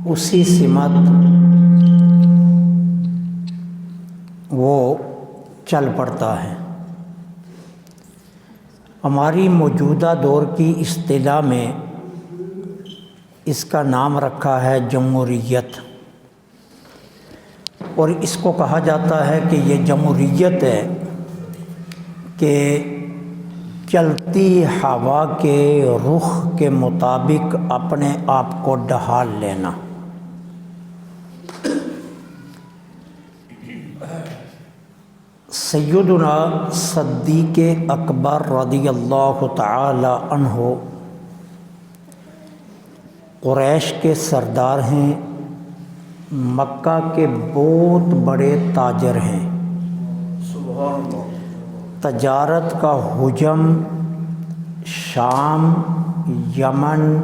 اسی سمت وہ چل پڑتا ہے۔ ہماری موجودہ دور کی اصطلاح میں اس کا نام رکھا ہے جمہوریت، اور اس کو کہا جاتا ہے کہ یہ جمہوریت ہے کہ چلتی ہوا کے رخ کے مطابق اپنے آپ کو ڈھال لینا۔ سیدنا صدیق اکبر رضی اللہ تعالی عنہ قریش کے سردار ہیں، مکہ کے بہت بڑے تاجر ہیں۔ سبحان اللہ۔ تجارت کا حجم شام، یمن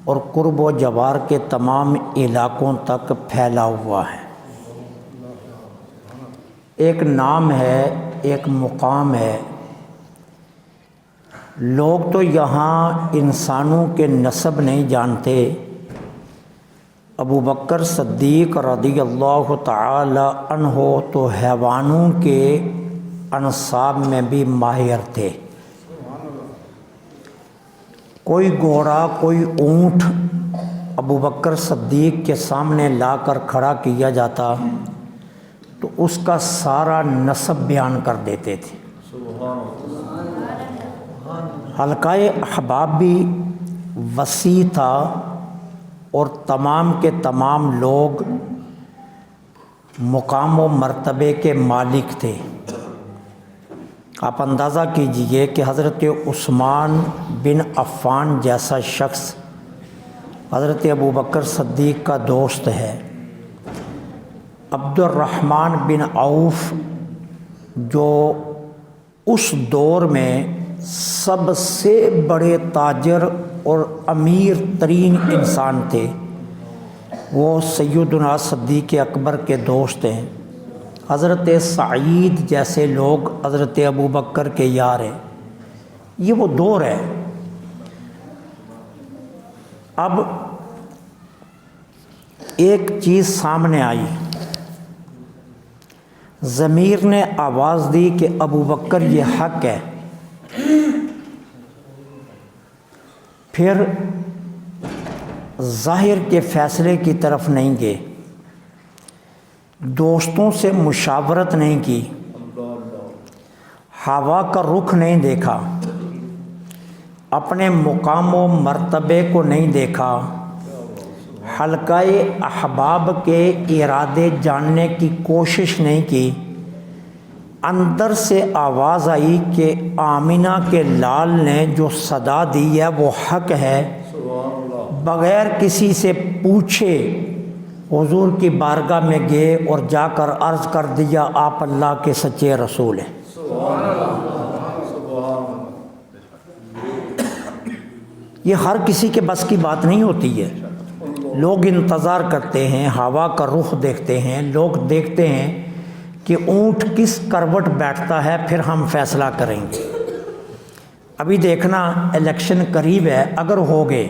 اور قرب و جوار کے تمام علاقوں تک پھیلا ہوا ہے۔ ایک نام ہے، ایک مقام ہے۔ لوگ تو یہاں انسانوں کے نسب نہیں جانتے، ابو بکر صدیق رضی اللہ تعالی عنہ تو حیوانوں کے انساب میں بھی ماہر تھے۔ کوئی گھوڑا، کوئی اونٹ ابو بکر صدیق کے سامنے لا کر کھڑا کیا جاتا تو اس کا سارا نسب بیان کر دیتے تھے۔ حلقہ احباب بھی وسیع تھا اور تمام کے تمام لوگ مقام و مرتبے کے مالک تھے۔ آپ اندازہ کیجئے کہ حضرت عثمان بن عفان جیسا شخص حضرت ابو بکر صدیق کا دوست ہے، عبد الرحمن بن عوف جو اس دور میں سب سے بڑے تاجر اور امیر ترین انسان تھے، وہ سیدنا صدیق اکبر کے دوست ہیں۔ حضرت سعید جیسے لوگ حضرت ابو بکر کے یار ہیں۔ یہ وہ دور ہے۔ اب ایک چیز سامنے آئی، ضمیر نے آواز دی کہ ابو بکر یہ حق ہے۔ پھر ظاہر کے فیصلے کی طرف نہیں گئے، دوستوں سے مشاورت نہیں کی، ہوا کا رخ نہیں دیکھا، اپنے مقام و مرتبے کو نہیں دیکھا، حلقہ احباب کے ارادے جاننے کی کوشش نہیں کی۔ اندر سے آواز آئی کہ آمینہ کے لال نے جو صدا دی ہے وہ حق ہے، بغیر کسی سے پوچھے حضور کی بارگاہ میں گئے اور جا کر عرض کر دیا آپ اللہ کے سچے رسول ہیں۔ یہ ہر کسی کے بس کی بات نہیں ہوتی ہے۔ لوگ انتظار کرتے ہیں، ہوا کا رخ دیکھتے ہیں، لوگ دیکھتے ہیں کہ اونٹ کس کروٹ بیٹھتا ہے، پھر ہم فیصلہ کریں گے۔ ابھی دیکھنا الیکشن قریب ہے، اگر ہو گئے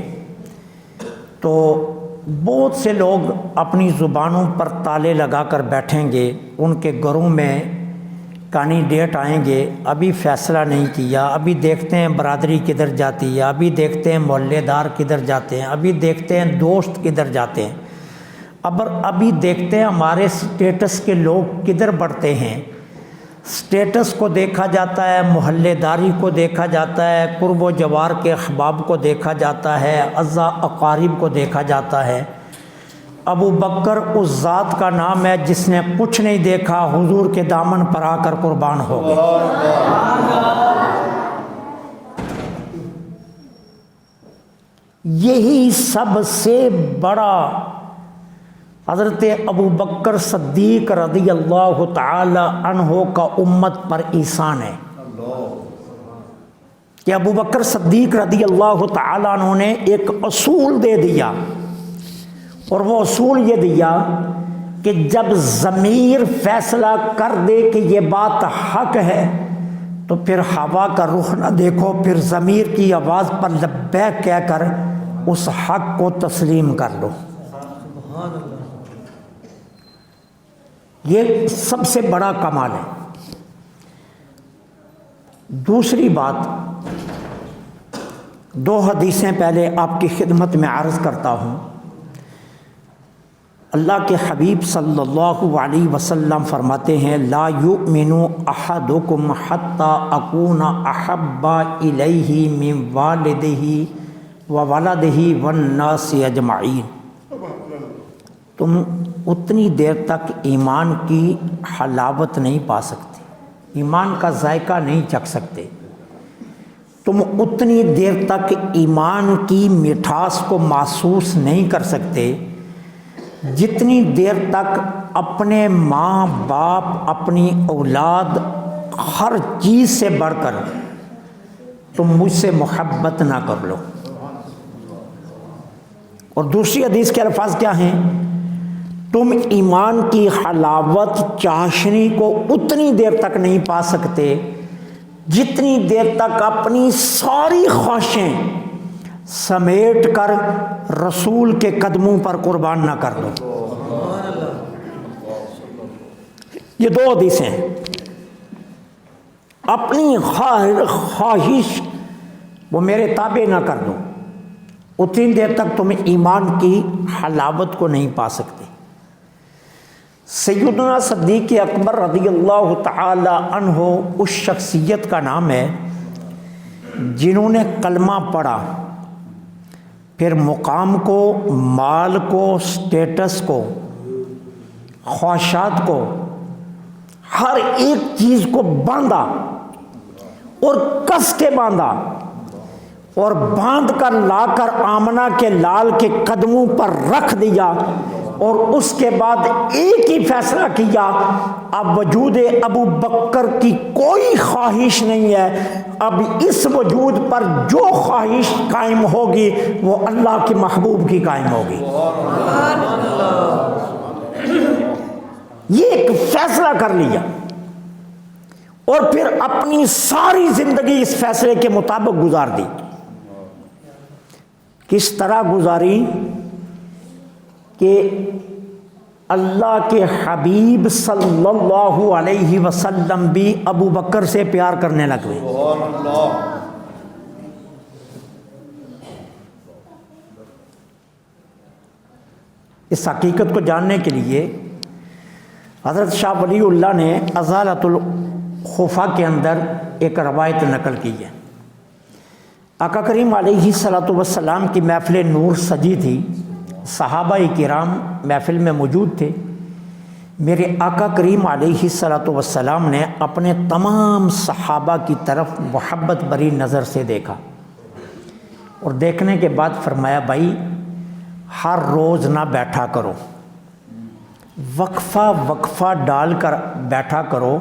تو بہت سے لوگ اپنی زبانوں پر تالے لگا کر بیٹھیں گے، ان کے گھروں میں کینڈیڈیٹ آئیں گے، ابھی فیصلہ نہیں کیا، ابھی دیکھتے ہیں برادری کدھر جاتی ہے، ابھی دیکھتے ہیں محلے دار کدھر جاتے ہیں، ابھی دیکھتے ہیں دوست کدھر جاتے ہیں، ابھی دیکھتے ہیں ہمارے سٹیٹس کے لوگ کدھر بڑھتے ہیں۔ سٹیٹس کو دیکھا جاتا ہے، محلے داری کو دیکھا جاتا ہے، قرب و جوار کے احباب کو دیکھا جاتا ہے، اعزا اقارب کو دیکھا جاتا ہے۔ ابو بکر اس ذات کا نام ہے جس نے کچھ نہیں دیکھا، حضور کے دامن پر آ کر قربان ہو گئے۔ یہی سب سے بڑا حضرت ابو بکر صدیق رضی اللہ تعالی عنہ کا امت پر احسان ہے کہ ابو بکر صدیق رضی اللہ تعالی عنہ نے ایک اصول دے دیا، اور وہ اصول یہ دیا کہ جب ضمیر فیصلہ کر دے کہ یہ بات حق ہے تو پھر ہوا کا رخ نہ دیکھو، پھر ضمیر کی آواز پر لبیک کہہ کر اس حق کو تسلیم کر لو. یہ سب سے بڑا کمال ہے. دوسری بات، 2 حدیثیں پہلے آپ کی خدمت میں عرض کرتا ہوں. اللہ کے حبیب صلی اللہ علیہ وسلم فرماتے ہیں لا یؤمن احدکم حتی اکون احب الیہ من والدہ وولدہ والناس اجمعین. تم اتنی دیر تک ایمان کی حلاوت نہیں پا سکتے، ایمان کا ذائقہ نہیں چکھ سکتے، تم اتنی دیر تک ایمان کی مٹھاس کو محسوس نہیں کر سکتے جتنی دیر تک اپنے ماں باپ، اپنی اولاد، ہر چیز سے بڑھ کر تم مجھ سے محبت نہ کر لو. اور دوسری حدیث کے الفاظ کیا ہیں؟ تم ایمان کی حلاوت چاشنی کو اتنی دیر تک نہیں پا سکتے جتنی دیر تک اپنی ساری خواہشیں سمیٹ کر رسول کے قدموں پر قربان نہ کر دو. یہ 2 حدیثیں ہیں. اپنی خواہش وہ میرے تابع نہ کر دو، اتنی دیر تک تم ایمان کی حلاوت کو نہیں پا سکتے. سیدنا صدیق اکبر رضی اللہ تعالی عنہ اس شخصیت کا نام ہے جنہوں نے کلمہ پڑھا، پھر مقام کو، مال کو، سٹیٹس کو، خواہشات کو، ہر ایک چیز کو باندھا اور کس کے باندھا اور باندھ کر لا کر آمنہ کے لال کے قدموں پر رکھ دیا. اور اس کے بعد ایک ہی فیصلہ کیا، اب وجود ابو بکر کی کوئی خواہش نہیں ہے، اب اس وجود پر جو خواہش قائم ہوگی وہ اللہ کے محبوب کی قائم ہوگی. یہ ایک فیصلہ کر لیا اور پھر اپنی ساری زندگی اس فیصلے کے مطابق گزار دی. کس طرح گزاری کہ اللہ کے حبیب صلی اللہ علیہ وسلم بھی ابو بکر سے پیار کرنے لگ گئے. اس حقیقت کو جاننے کے لیے حضرت شاہ ولی اللہ نے ازالۃ الخفا کے اندر ایک روایت نقل کی ہے. آقا کریم علیہ الصلوۃ والسلام کی محفل نور سجی تھی، صحابہ کرام محفل میں موجود تھے. میرے آقا کریم علیہ الصلوۃ والسلام نے اپنے تمام صحابہ کی طرف محبت بری نظر سے دیکھا اور دیکھنے کے بعد فرمایا بھائی ہر روز نہ بیٹھا کرو، وقفہ وقفہ ڈال کر بیٹھا کرو،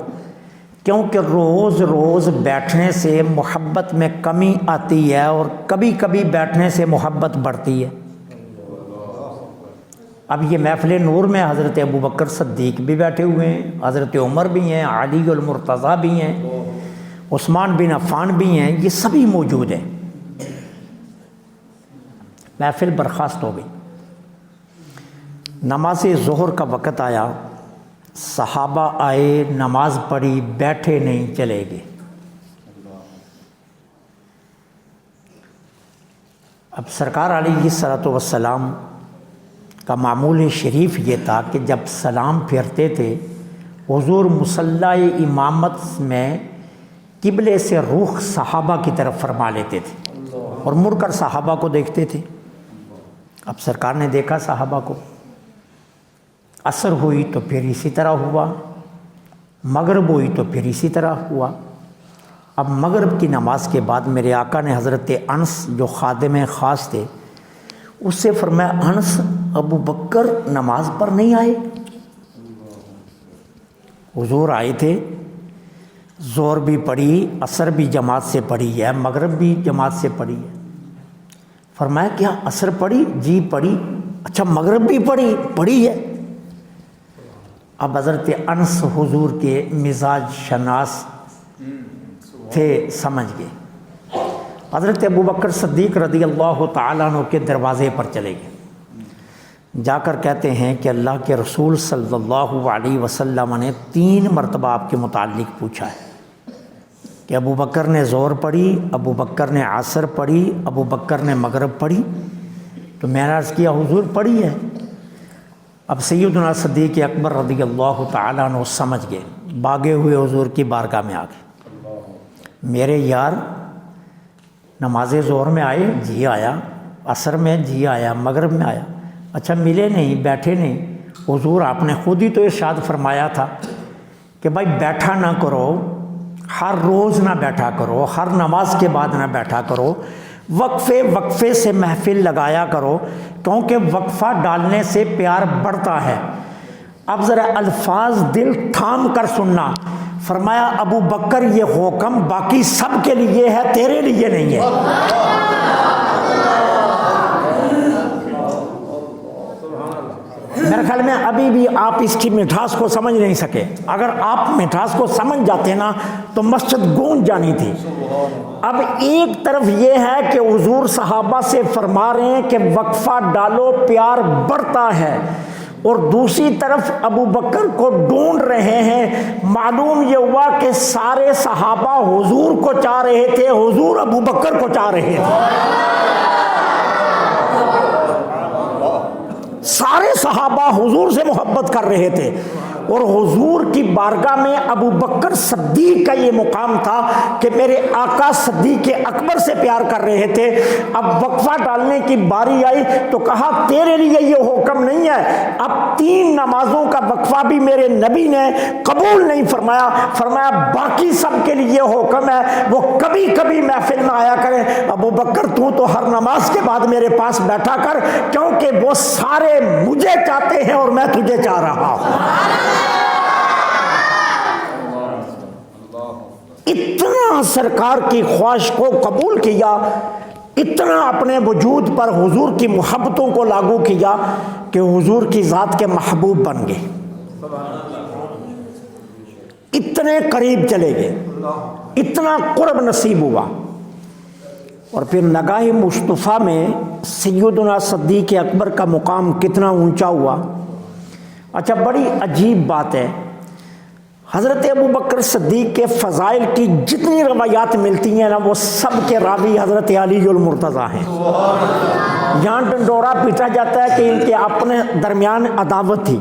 کیونکہ روز روز بیٹھنے سے محبت میں کمی آتی ہے اور کبھی کبھی بیٹھنے سے محبت بڑھتی ہے. اب یہ محفل نور میں حضرت ابو بکر صدیق بھی بیٹھے ہوئے ہیں، حضرت عمر بھی ہیں، علی المرتضیٰ بھی ہیں، عثمان بن عفان بھی ہیں، یہ سبھی موجود ہیں. محفل برخاست ہو گئی. نماز ظہر کا وقت آیا، صحابہ آئے، نماز پڑھی، بیٹھے نہیں، چلے گئے. اب سرکار علیہ الصلوۃ والسلام کا شریف یہ تھا کہ جب سلام پھیرتے تھے حضور مصلی امامت میں قبلے سے رخ صحابہ کی طرف فرما لیتے تھے اور مڑ کر صحابہ کو دیکھتے تھے. اب سرکار نے دیکھا صحابہ کو، عصر ہوئی تو پھر اسی طرح ہوا، مغرب ہوئی تو پھر اسی طرح ہوا. اب مغرب کی نماز کے بعد میرے آقا نے حضرت انس جو خادم خاص تھے اس سے فرمایا انس ابو بکر نماز پر نہیں آئے؟ حضور آئے تھے، ظہر بھی پڑھی، عصر بھی جماعت سے پڑھی ہے، مغرب بھی جماعت سے پڑھی ہے. فرمایا کیا عصر پڑھی؟ جی پڑھی. اچھا مغرب بھی پڑھی ہے. اب حضرت انس حضور کے مزاج شناس تھے، سمجھ گئے. حضرت ابوبکر صدیق رضی اللہ تعالیٰ عنہ کے دروازے پر چلے گئے، جا کر کہتے ہیں کہ اللہ کے رسول صلی اللہ علیہ وسلم نے 3 مرتبہ آپ کے متعلق پوچھا ہے کہ ابوبکر نے ظہر پڑھی، ابوبکر نے عصر پڑھی، ابوبکر نے مغرب پڑھی؟ تو میں نے عرض کیا حضور پڑھی ہے۔ اب سیدنا صدیق اکبر رضی اللہ تعالیٰ عنہ سمجھ گئے، بھاگے ہوئے حضور کی بارگاہ میں آ گئے، میرے یار نماز ظہر میں آئے؟ جی آیا۔ عصر میں؟ جی آیا۔ مغرب میں آیا؟ اچھا ملے نہیں، بیٹھے نہیں؟ حضور آپ نے خود ہی تو ارشاد فرمایا تھا کہ بھائی بیٹھا نہ کرو، ہر روز نہ بیٹھا کرو، ہر نماز کے بعد نہ بیٹھا کرو، وقفے وقفے سے محفل لگایا کرو، کیونکہ وقفہ ڈالنے سے پیار بڑھتا ہے۔ اب ذرا الفاظ دل تھام کر سننا، فرمایا ابو بکر یہ حکم باقی سب کے لیے ہے، تیرے لیے نہیں ہے۔ میرے خیال میں ابھی بھی آپ اس کی مٹھاس کو سمجھ نہیں سکے، اگر آپ مٹھاس کو سمجھ جاتے نا تو مسجد گونج جانی تھی۔ اب ایک طرف یہ ہے کہ حضور صحابہ سے فرما رہے ہیں کہ وقفہ ڈالو پیار بڑھتا ہے، اور دوسری طرف ابو بکر کو ڈھونڈ رہے ہیں۔ معلوم یہ ہوا کہ سارے صحابہ حضور کو چاہ رہے تھے، حضور ابو بکر کو چاہ رہے تھے۔ سارے صحابہ حضور سے محبت کر رہے تھے، اور حضور کی بارگاہ میں ابو بکر صدیق کا یہ مقام تھا کہ میرے آقا صدیق اکبر سے پیار کر رہے تھے۔ اب وقفہ ڈالنے کی باری آئی تو کہا تیرے لیے یہ حکم نہیں ہے۔ اب 3 نمازوں کا وقفہ بھی میرے نبی نے قبول نہیں فرمایا، فرمایا باقی سب کے لیے حکم ہے، وہ کبھی کبھی محفل میں آیا کریں۔ ابو بکر تو ہر نماز کے بعد میرے پاس بیٹھا کر، کیونکہ وہ سارے مجھے چاہتے ہیں اور میں تجھے چاہ رہا ہوں۔ اتنا سرکار کی خواہش کو قبول کیا، اتنا اپنے وجود پر حضور کی محبتوں کو لاگو کیا کہ حضور کی ذات کے محبوب بن گئے، اتنے قریب چلے گئے، اتنا قرب نصیب ہوا۔ اور پھر نگاہ مصطفیٰ میں سیدنا صدیق اکبر کا مقام کتنا اونچا ہوا۔ اچھا بڑی عجیب بات ہے، حضرت ابوبکر صدیق کے فضائل کی جتنی روایات ملتی ہیں نا، وہ سب کے راوی حضرت علی المرتضیٰ ہیں۔ یہاں ڈنڈورا پیٹا جاتا ہے کہ ان کے اپنے درمیان عداوت تھی۔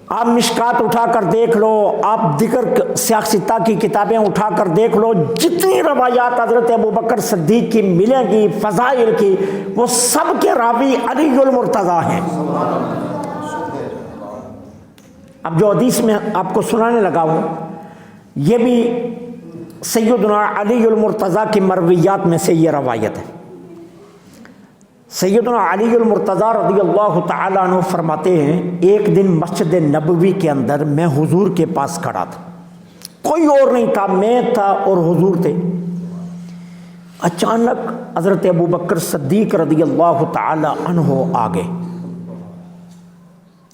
آپ مشکات اٹھا کر دیکھ لو، آپ ذکر سیاستہ کی کتابیں اٹھا کر دیکھ لو، جتنی روایات حضرت ابوبکر صدیق کی ملیں گی فضائل کی، وہ سب کے راوی علی المرتضیٰ ہیں۔ اب جو حدیث میں آپ کو سنانے لگا ہوں، یہ بھی سیدنا علی المرتضیٰ کی مرویات میں سے یہ روایت ہے۔ سیدنا علی المرتضیٰ رضی اللہ تعالیٰ عنہ فرماتے ہیں، ایک دن مسجد نبوی کے اندر میں حضور کے پاس کھڑا تھا، کوئی اور نہیں تھا، میں تھا اور حضور تھے۔ اچانک حضرت ابوبکر صدیق رضی اللہ تعالیٰ عنہ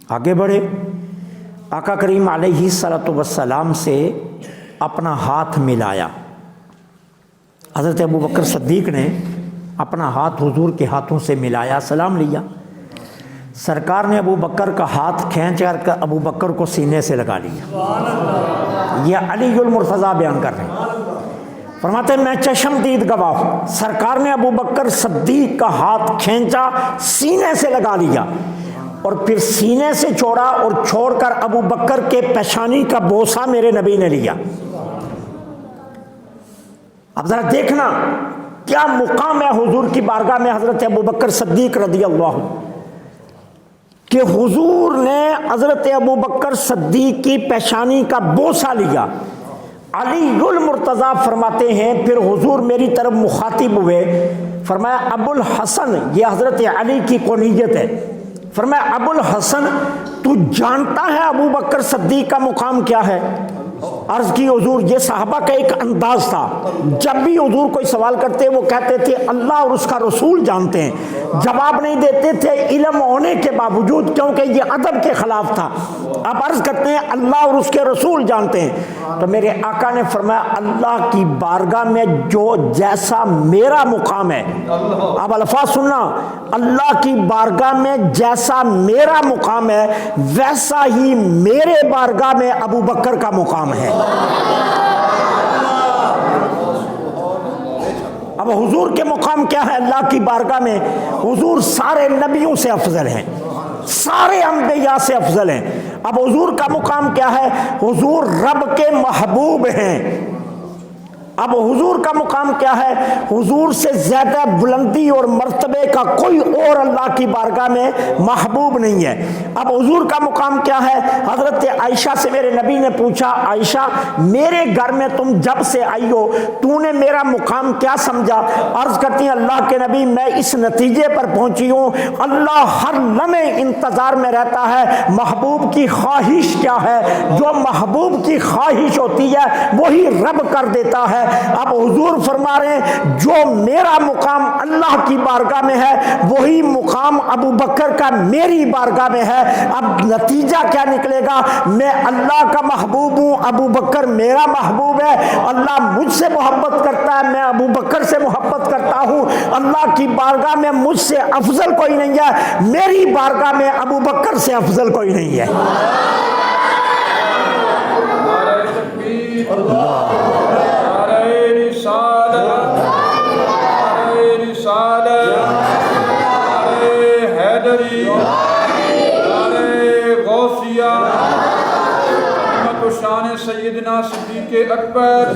آگے بڑھے، آقا کریم علیہ الصلوۃ والسلام سے اپنا ہاتھ ملایا۔ حضرت ابوبکر صدیق نے اپنا ہاتھ حضور کے ہاتھوں سے ملایا، سلام لیا۔ سرکار نے ابوبکر کا ہاتھ کھینچ کر ابوبکر کو سینے سے لگا لیا۔ یہ علی المرتضیٰ بیان کر رہے ہیں، فرماتے ہیں میں چشم دید گواہ ہوں، سرکار نے ابوبکر صدیق کا ہاتھ کھینچا، سینے سے لگا لیا، اور پھر سینے سے چھوڑا اور چھوڑ کر ابوبکر کے پیشانی کا بوسہ میرے نبی نے لیا۔ اب ذرا دیکھنا کیا مقام ہے حضور کی بارگاہ میں حضرت ابوبکر صدیق رضی اللہ عنہ، کہ حضور نے حضرت ابوبکر صدیق کی پیشانی کا بوسہ لیا۔ علی المرتضیٰ فرماتے ہیں پھر حضور میری طرف مخاطب ہوئے، فرمایا ابو الحسن، یہ حضرت علی کی کنیت ہے، فرمایا ابو الحسن تو جانتا ہے ابوبکر صدیق کا مقام کیا ہے؟ عرض کی حضور یہ صحابہ کا ایک انداز تھا، جب بھی حضور کوئی سوال کرتے وہ کہتے تھے اللہ اور اس کا رسول جانتے ہیں، جواب نہیں دیتے تھے علم ہونے کے باوجود، کیونکہ یہ ادب کے خلاف تھا۔ آپ عرض کرتے ہیں اللہ اور اس کے رسول جانتے ہیں. تو میرے آقا نے فرمایا اللہ کی بارگاہ میں جو جیسا میرا مقام ہے، آپ الفاظ سننا، اللہ کی بارگاہ میں جیسا میرا مقام ہے ویسا ہی میرے بارگاہ میں ابو بکر کا مقام ہے. اب حضور کے مقام کیا ہے اللہ کی بارگاہ میں؟ حضور سارے نبیوں سے افضل ہیں، سارے انبیاء سے افضل ہیں. اب حضور کا مقام کیا ہے؟ حضور رب کے محبوب ہیں. اب حضور کا مقام کیا ہے؟ حضور سے زیادہ بلندی اور مرتبے کا کوئی اور اللہ کی بارگاہ میں محبوب نہیں ہے. اب حضور کا مقام کیا ہے؟ حضرت عائشہ سے میرے نبی نے پوچھا، عائشہ میرے گھر میں تم جب سے آئی ہو تو نے میرا مقام کیا سمجھا؟ عرض کرتی ہیں اللہ کے نبی میں اس نتیجے پر پہنچی ہوں اللہ ہر لمحے انتظار میں رہتا ہے محبوب کی خواہش کیا ہے، جو محبوب کی خواہش ہوتی ہے وہی رب کر دیتا ہے. اب حضور فرما رہے ہیں جو میرا مقام اللہ کی بارگاہ میں ہے وہی مقام ابو بکر کا میری بارگاہ میں ہے. اب نتیجہ کیا نکلے گا؟ میں اللہ کا محبوب ہوں، ابو بکر میرا محبوب ہے. اللہ مجھ سے محبت کرتا ہے، میں ابو بکر سے محبت کرتا ہوں. اللہ کی بارگاہ میں مجھ سے افضل کوئی نہیں ہے، میری بارگاہ میں ابو بکر سے افضل کوئی نہیں ہے. شان سیدنا صدیق اکبر،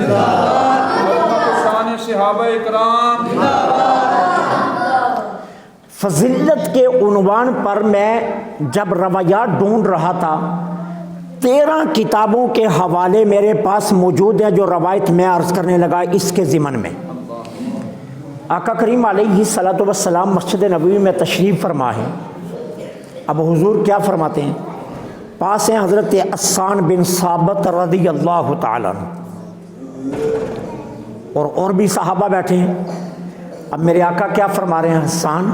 شان صحابہ اکرام. فضیلت کے عنوان پر میں جب روایات ڈھونڈ رہا تھا 13 کتابوں کے حوالے میرے پاس موجود ہیں جو روایت میں عرض کرنے لگا اس کے ضمن میں. آقا کریم علیہ الصلوۃ والسلام مسجد نبوی میں تشریف فرما ہے. اب حضور کیا فرماتے ہیں؟ پاس ہیں حضرت حسان بن ثابت رضی اللہ تعالیٰ عنہ اور بھی صحابہ بیٹھے ہیں. اب میرے آقا کیا فرما رہے ہیں؟ حسان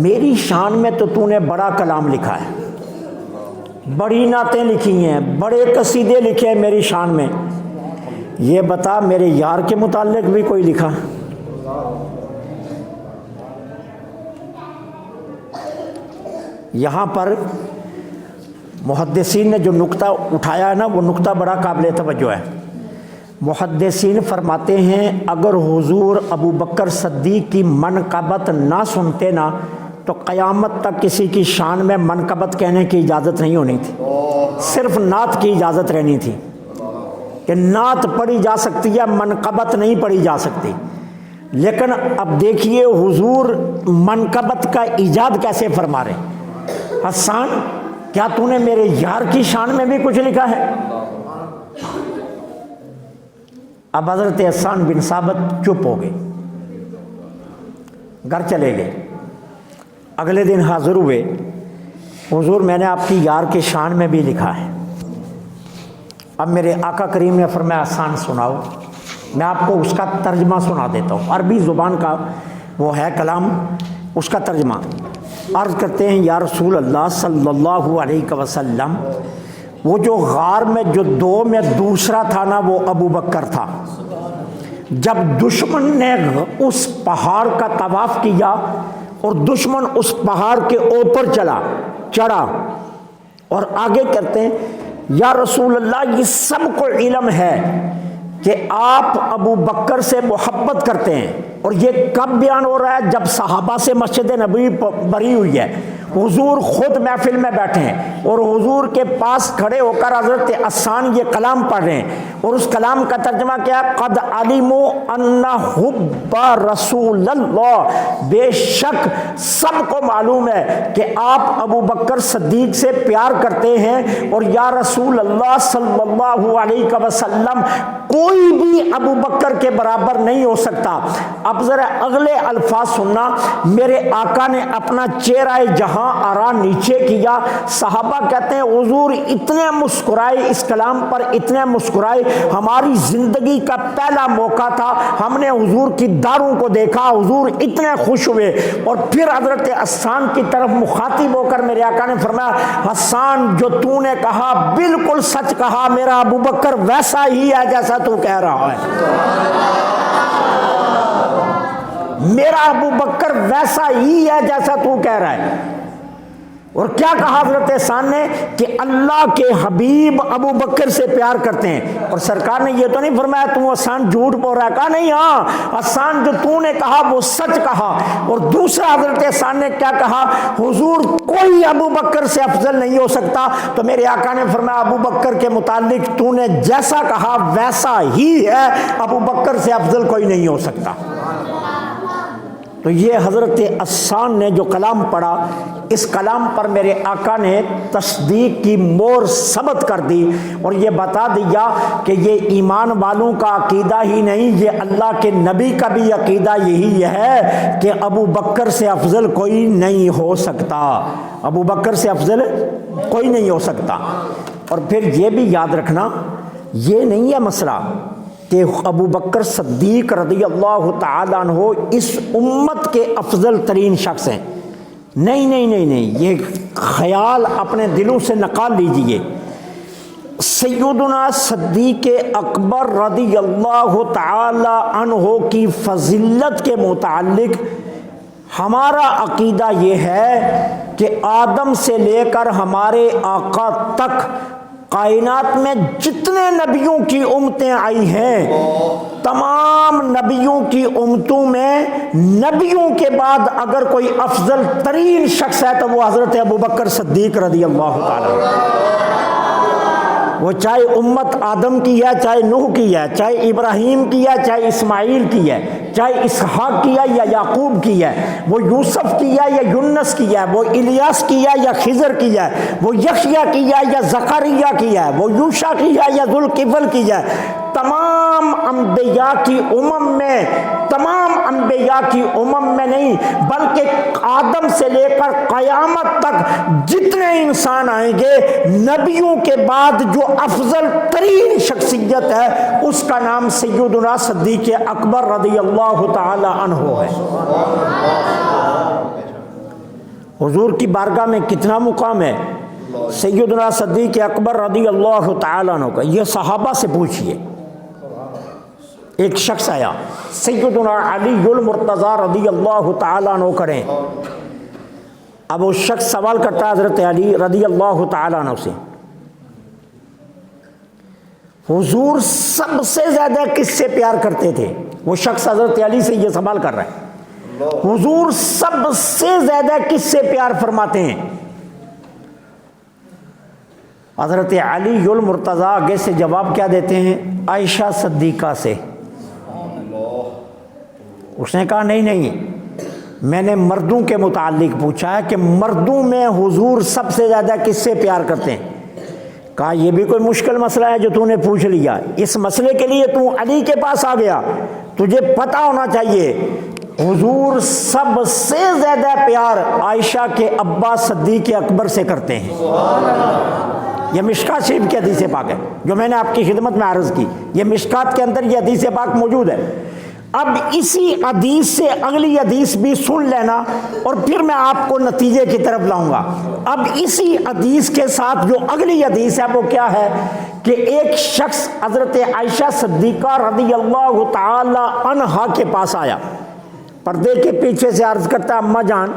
میری شان میں تو نے بڑا کلام لکھا ہے، بڑی نعتیں لکھی ہیں، بڑے قصیدے لکھے ہیں میری شان میں، یہ بتا میرے یار کے متعلق بھی کوئی لکھا؟ یہاں پر محدثین نے جو نقطہ اٹھایا ہے نا وہ نقطہ بڑا قابل توجہ ہے. محدثین فرماتے ہیں اگر حضور ابو بکر صدیق کی منقبت نہ سنتے نا تو قیامت تک کسی کی شان میں منقبت کہنے کی اجازت نہیں ہونی تھی، صرف نعت کی اجازت رہنی تھی کہ نعت پڑھی جا سکتی ہے، منقبت نہیں پڑھی جا سکتی. لیکن اب دیکھیے حضور منقبت کا ایجاد کیسے فرما رہے ہیں. حسان کیا تو نے میرے یار کی شان میں بھی کچھ لکھا ہے؟ اب حضرت حسان بن ثابت چپ ہو گئے، گھر چلے گئے. اگلے دن حاضر ہوئے، حضور میں نے آپ کی یار کی شان میں بھی لکھا ہے. اب میرے آقا کریم نے فرمایا حسان سناؤ، میں آپ کو اس کا ترجمہ سنا دیتا ہوں. عربی زبان کا وہ ہے کلام، اس کا ترجمہ. عرض کرتے ہیں یا رسول اللہ صلی اللہ علیہ وسلم وہ جو غار میں جو دو میں دوسرا تھا نا وہ ابو بکر تھا. جب دشمن نے اس پہاڑ کا طواف کیا اور دشمن اس پہاڑ کے اوپر چڑھا اور آگے کرتے ہیں یا رسول اللہ یہ سب کو علم ہے کہ آپ ابو بکر سے محبت کرتے ہیں. اور یہ کب بیان ہو رہا ہے؟ جب صحابہ سے مسجد نبوی بری ہوئی ہے، حضور خود محفل میں بیٹھے ہیں اور حضور کے پاس کھڑے ہو کر حضرت حسان یہ کلام پڑھ رہے ہیں اور اس کلام کا ترجمہ کیا ہے؟ قد علموا ان حب رسول اللہ، بے شک سب کو معلوم ہے کہ آپ ابو بکر صدیق سے پیار کرتے ہیں اور یا رسول اللہ صلی اللہ علیہ وسلم کوئی بھی ابو بکر کے برابر نہیں ہو سکتا. اب ذرا اگلے الفاظ سننا، میرے آقا نے اپنا چہرہ جہاں ارا نیچے کیا۔ صحابہ کہتے ہیں حضور اتنے مسکرائے، اس کلام پر اتنے مسکرائے، ہماری زندگی کا پہلا موقع تھا، ہم نے حضور کی داروں کو دیکھا، حضور اتنے خوش ہوئے۔ اور پھر حضرت حسان کی طرف مخاطب ہو کر میرے آقا نے فرمایا حسان جو تو نے کہا بالکل سچ کہا، میرا ابو بکر ویسا ہی ہے جیسا تو کہہ رہا ہے، میرا ابو بکر ویسا ہی ہے جیسا تو کہہ رہا ہے۔ اور کیا کہا حضرت حسان نے کہ اللہ کے حبیب ابو بکر سے پیار کرتے ہیں۔ اور سرکار نے یہ تو نہیں فرمایا تو حسان جھوٹ بول رہا ہے، کہا نہیں، ہاں حسان جو تو نے کہا وہ سچ کہا۔ اور دوسرا حضرت حسان نے کیا کہا، حضور کوئی ابو بکر سے افضل نہیں ہو سکتا۔ تو میرے آقا نے فرمایا ابو بکر کے متعلق تو نے جیسا کہا ویسا ہی ہے، ابو بکر سے افضل کوئی نہیں ہو سکتا۔ تو یہ حضرت حسان نے جو کلام پڑھا، اس کلام پر میرے آقا نے تصدیق کی مور ثبت کر دی اور یہ بتا دیا کہ یہ ایمان والوں کا عقیدہ ہی نہیں، یہ اللہ کے نبی کا بھی عقیدہ یہی ہے کہ ابو بکر سے افضل کوئی نہیں ہو سکتا، ابو بکر سے افضل کوئی نہیں ہو سکتا۔ اور پھر یہ بھی یاد رکھنا، یہ نہیں ہے مسئلہ کہ ابو بکر صدیق رضی اللہ تعالیٰ عنہ اس امت کے افضل ترین شخص ہیں، نہیں نہیں نہیں نہیں، یہ خیال اپنے دلوں سے نکال لیجئے۔ سیدنا صدیق اکبر رضی اللہ تعالیٰ عنہ کی فضیلت کے متعلق ہمارا عقیدہ یہ ہے کہ آدم سے لے کر ہمارے آقا تک کائنات میں جتنے نبیوں کی امتیں آئی ہیں، تمام نبیوں کی امتوں میں نبیوں کے بعد اگر کوئی افضل ترین شخص ہے تو وہ حضرت ابو بکر صدیق رضی اللہ تعالیٰ عنہ۔ وہ چاہے امت آدم کی ہے، چاہے نوح کی ہے، چاہے ابراہیم کی ہے، چاہے اسماعیل کی ہے، چاہے اسحاق کی ہے یا یعقوب کی ہے، وہ یوسف کی ہے یا یونس کی ہے، وہ الیاس کی ہے یا خضر کی ہے، وہ یحییٰ کی ہے یا زکریا کی ہے، وہ یوشع کی ہے یا ذوالکفل کی ہے، تمام انبیاء کی امم میں نہیں بلکہ آدم سے لے کر قیامت تک جتنے انسان آئیں گے، نبیوں کے بعد جو افضل ترین شخصیت ہے اس کا نام سیدنا صدیق اکبر رضی اللہ تعالی عنہ ہے۔ حضور کی بارگاہ میں کتنا مقام ہے سیدنا صدیق اکبر رضی اللہ تعالی عنہ کا، یہ صحابہ سے پوچھئے۔ ایک شخص آیا، سیدنا علی المرتضی رضی اللہ تعالیٰ عنہ کریں، اب وہ شخص سوال کرتا ہے حضرت علی رضی اللہ تعالیٰ عنہ سے، حضور سب سے زیادہ کس سے پیار کرتے تھے؟ وہ شخص حضرت علی سے یہ سوال کر رہا ہے، حضور سب سے زیادہ کس سے پیار فرماتے ہیں؟ حضرت علی المرتضی آگے سے جواب کیا دیتے ہیں؟ عائشہ صدیقہ سے۔ اس نے کہا نہیں، میں نے مردوں کے متعلق پوچھا ہے کہ مردوں میں حضور سب سے زیادہ کس سے پیار کرتے ہیں؟ کہا یہ بھی کوئی مشکل مسئلہ ہے جو تو نے پوچھ لیا، اس مسئلے کے لیے تو علی کے پاس آ گیا، تجھے پتہ ہونا چاہیے حضور سب سے زیادہ پیار عائشہ کے ابا صدیق اکبر سے کرتے ہیں۔ یہ مشکات شریف کی حدیث پاک ہے جو میں نے آپ کی خدمت میں عرض کی، یہ مشکات کے اندر یہ حدیث پاک موجود ہے۔ اب اسی حدیث سے اگلی حدیث بھی سن لینا اور پھر میں آپ کو نتیجے کی طرف لاؤں گا۔ اب اسی حدیث کے ساتھ جو اگلی حدیث ہے وہ کیا ہے کہ ایک شخص حضرت عائشہ صدیقہ رضی اللہ تعالی عنہا کے پاس آیا، پردے کے پیچھے سے عرض کرتا ہے اماں جان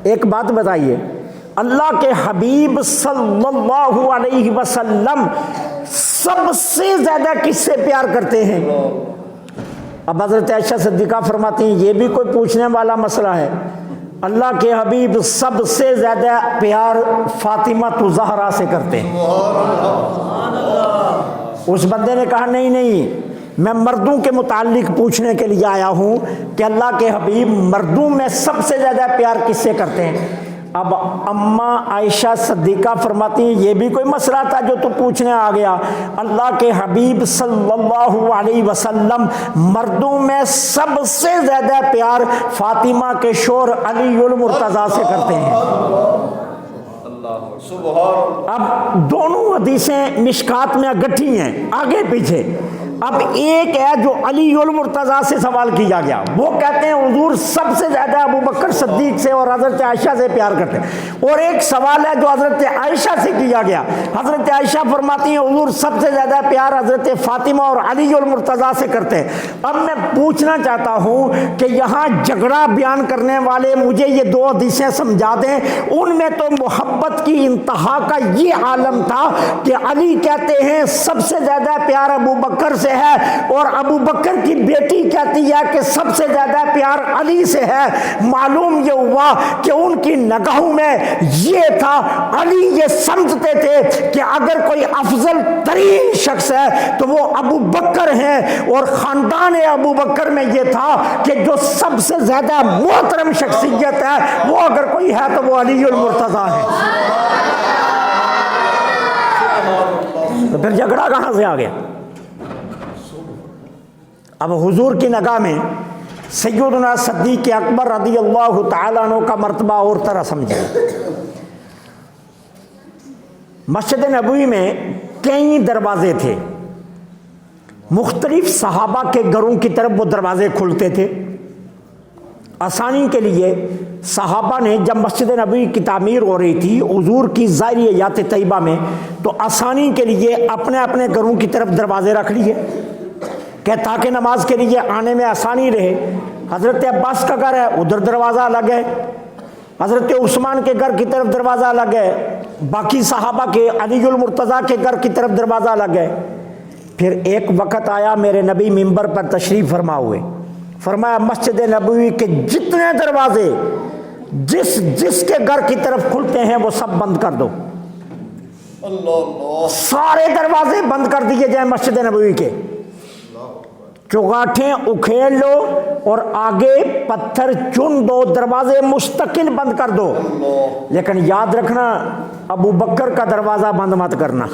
ایک بات بتائیے، اللہ کے حبیب صلی اللہ علیہ وسلم سب سے زیادہ کس سے پیار کرتے ہیں؟ اب حضرت عائشہ صدیقہ فرماتی ہیں یہ بھی کوئی پوچھنے والا مسئلہ ہے، اللہ کے حبیب سب سے زیادہ پیار فاطمہ الزہرا سے کرتے ہیں۔ اس بندے نے کہا نہیں، میں مردوں کے متعلق پوچھنے کے لیے آیا ہوں کہ اللہ کے حبیب مردوں میں سب سے زیادہ پیار کس سے کرتے ہیں؟ اب اماں عائشہ صدیقہ فرماتی ہیں یہ بھی کوئی مسئلہ تھا جو تو پوچھنے آ گیا، اللہ کے حبیب صلی اللہ علیہ وسلم مردوں میں سب سے زیادہ پیار فاطمہ کے شوہر علی المرتضی سے کرتے ہیں۔ اب دونوں حدیثیں مشکات میں گٹھی ہیں آگے پیچھے. اب ایک ہے جو علی المرتضیٰ سے سوال کیا گیا, وہ کہتے ہیں حضور سب سے زیادہ ابو بکر صدیق سے اور حضرت عائشہ سے پیار کرتے ہیں. اور ایک سوال ہے جو حضرت عائشہ سے کیا گیا, حضرت عائشہ فرماتی ہیں حضور سب سے زیادہ پیار حضرت فاطمہ اور علی المرتضیٰ سے کرتے ہیں. اب میں پوچھنا چاہتا ہوں کہ یہاں جھگڑا بیان کرنے والے مجھے یہ دو حدیثیں سمجھا دیں. ان میں تو محبت کی انتہا کا یہ عالم تھا کہ علی کہتے ہیں سب سے زیادہ پیار ابو بکر سے ہے, اور ابو بکر کی بیٹی کہتی ہے کہ سب سے زیادہ پیار علی سے ہے. معلوم یہ ہوا کہ ان کی نگاہوں میں یہ تھا, علی یہ سمجھتے تھے کہ اگر کوئی افضل ترین شخص ہے تو وہ ابو بکر ہیں, اور خاندان ابو بکر میں یہ تھا کہ جو سب سے زیادہ محترم شخصیت ہے وہ اگر کوئی ہے تو وہ علی المرتضیٰ ہے. تو پھر جھگڑا کہاں سے آ گیا؟ اب حضور کی نگاہ میں سیدنا صدیق اکبر رضی اللہ تعالیٰ عنہ کا مرتبہ اور طرح سمجھے. مسجد نبوی میں کئی دروازے تھے, مختلف صحابہ کے گھروں کی طرف وہ دروازے کھلتے تھے. آسانی کے لیے صحابہ نے جب مسجد نبوی کی تعمیر ہو رہی تھی حضور کی ظاہری حیات طیبہ میں, تو آسانی کے لیے اپنے اپنے گھروں کی طرف دروازے رکھ لیے کہ تاکہ نماز کے لیے آنے میں آسانی رہے. حضرت عباس کا گھر ہے ادھر دروازہ الگ ہے, حضرت عثمان کے گھر کی طرف دروازہ الگ ہے, باقی صحابہ کے علی المرتضیٰ کے گھر کی طرف دروازہ الگ ہے. پھر ایک وقت آیا میرے نبی منبر پر تشریف فرما ہوئے, فرمایا مسجد نبوی کے جتنے دروازے جس کے گھر کی طرف کھلتے ہیں وہ سب بند کر دو. سارے دروازے بند کر دیے جائیں مسجد نبوی کے, چوگاٹھیں اکھیڑ لو اور آگے پتھر چن دو, دروازے مستقل بند کر دو. لیکن یاد رکھنا ابو بکر کا دروازہ بند مت کرنا.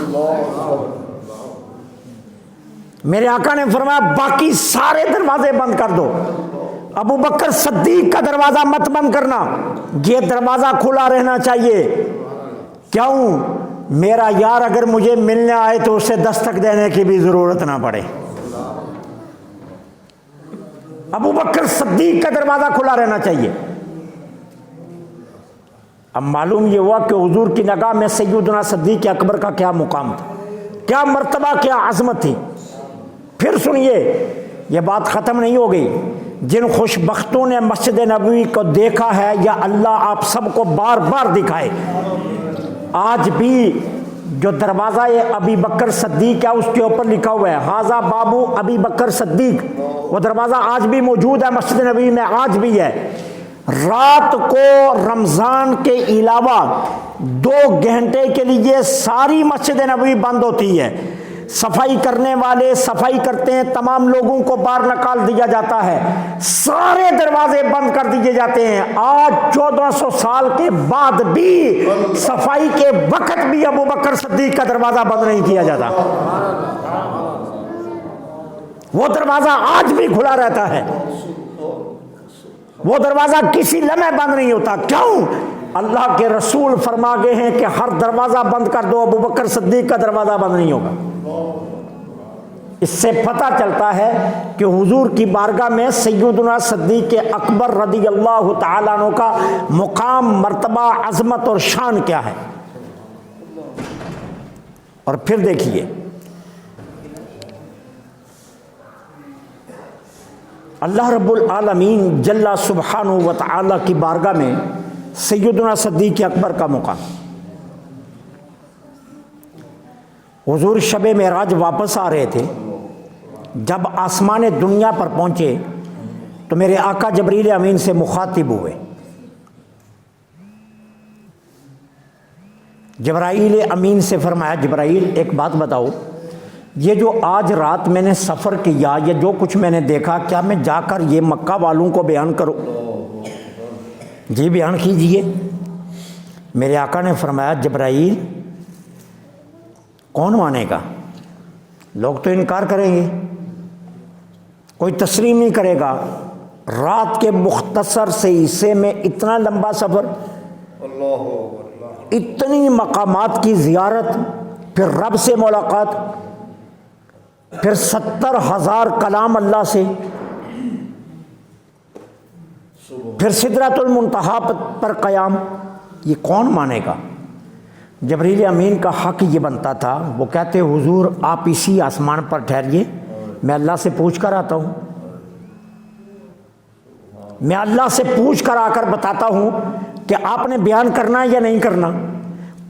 میرے آقا نے فرمایا باقی سارے دروازے بند کر دو, ابو بکر صدیق کا دروازہ مت بند کرنا, یہ دروازہ کھلا رہنا چاہیے. کیوں؟ میرا یار اگر مجھے ملنے آئے تو اسے دستک دینے کی بھی ضرورت نہ پڑے. ابو بکر صدیق کا دروازہ کھلا رہنا چاہیے. اب معلوم یہ ہوا کہ حضور کی نگاہ میں سیدنا صدیق اکبر کا کیا مقام تھا, کیا مرتبہ, کیا عظمت تھی. پھر سنیے, یہ بات ختم نہیں ہو گئی. جن خوش بختوں نے مسجد نبوی کو دیکھا ہے, یا اللہ آپ سب کو بار بار دکھائے, آج بھی جو دروازہ ابی بکر صدیق ہے اس کے اوپر لکھا ہوا ہے ہاذا بابو ابی بکر صدیق, وہ دروازہ آج بھی موجود ہے مسجد نبوی میں, آج بھی ہے. رات کو رمضان کے علاوہ 2 گھنٹے کے لیے ساری مسجد نبوی بند ہوتی ہے. صفائی کرنے والے صفائی کرتے ہیں, تمام لوگوں کو باہر نکال دیا جاتا ہے, سارے دروازے بند کر دیے جاتے ہیں. آج 1400 سال کے بعد بھی صفائی کے وقت بھی ابو بکر صدیق کا دروازہ بند نہیں کیا جاتا. وہ دروازہ آج بھی کھلا رہتا ہے, وہ دروازہ کسی لمحے بند نہیں ہوتا. کیوں؟ اللہ کے رسول فرما گئے ہیں کہ ہر دروازہ بند کر دو, ابو بکر صدیق کا دروازہ بند نہیں ہوگا. اس سے پتہ چلتا ہے کہ حضور کی بارگاہ میں سیدنا صدیق اکبر رضی اللہ تعالیٰ عنہ کا مقام, مرتبہ, عظمت اور شان کیا ہے. اور پھر دیکھیے اللہ رب العالمین جل سبحانہ و تعالیٰ کی بارگاہ میں سیدنا صدیق اکبر کا مقام. حضور شب معراج واپس آ رہے تھے, جب آسمان دنیا پر پہنچے تو میرے آقا جبریل امین سے مخاطب ہوئے. جبرائیل امین سے فرمایا جبرائیل ایک بات بتاؤ, یہ جو آج رات میں نے سفر کیا, یہ جو کچھ میں نے دیکھا, کیا میں جا کر یہ مکہ والوں کو بیان کروں؟ جی بیان کیجئے. میرے آقا نے فرمایا جبرائیل کون مانے گا, لوگ تو انکار کریں گے, کوئی تسلیم نہیں کرے گا. رات کے مختصر سے حصے میں اتنا لمبا سفر, اتنی مقامات کی زیارت، پھر رب سے ملاقات، پھر 70,000 کلام اللہ سے، پھر سدرۃ المنتہا پر قیام، یہ کون مانے گا؟ جبریل امین کا حق یہ بنتا تھا، وہ کہتے حضور آپ اسی آسمان پر ٹھہریے، میں اللہ سے پوچھ کر آتا ہوں، میں اللہ سے پوچھ کر آ کر بتاتا ہوں کہ آپ نے بیان کرنا ہے یا نہیں کرنا،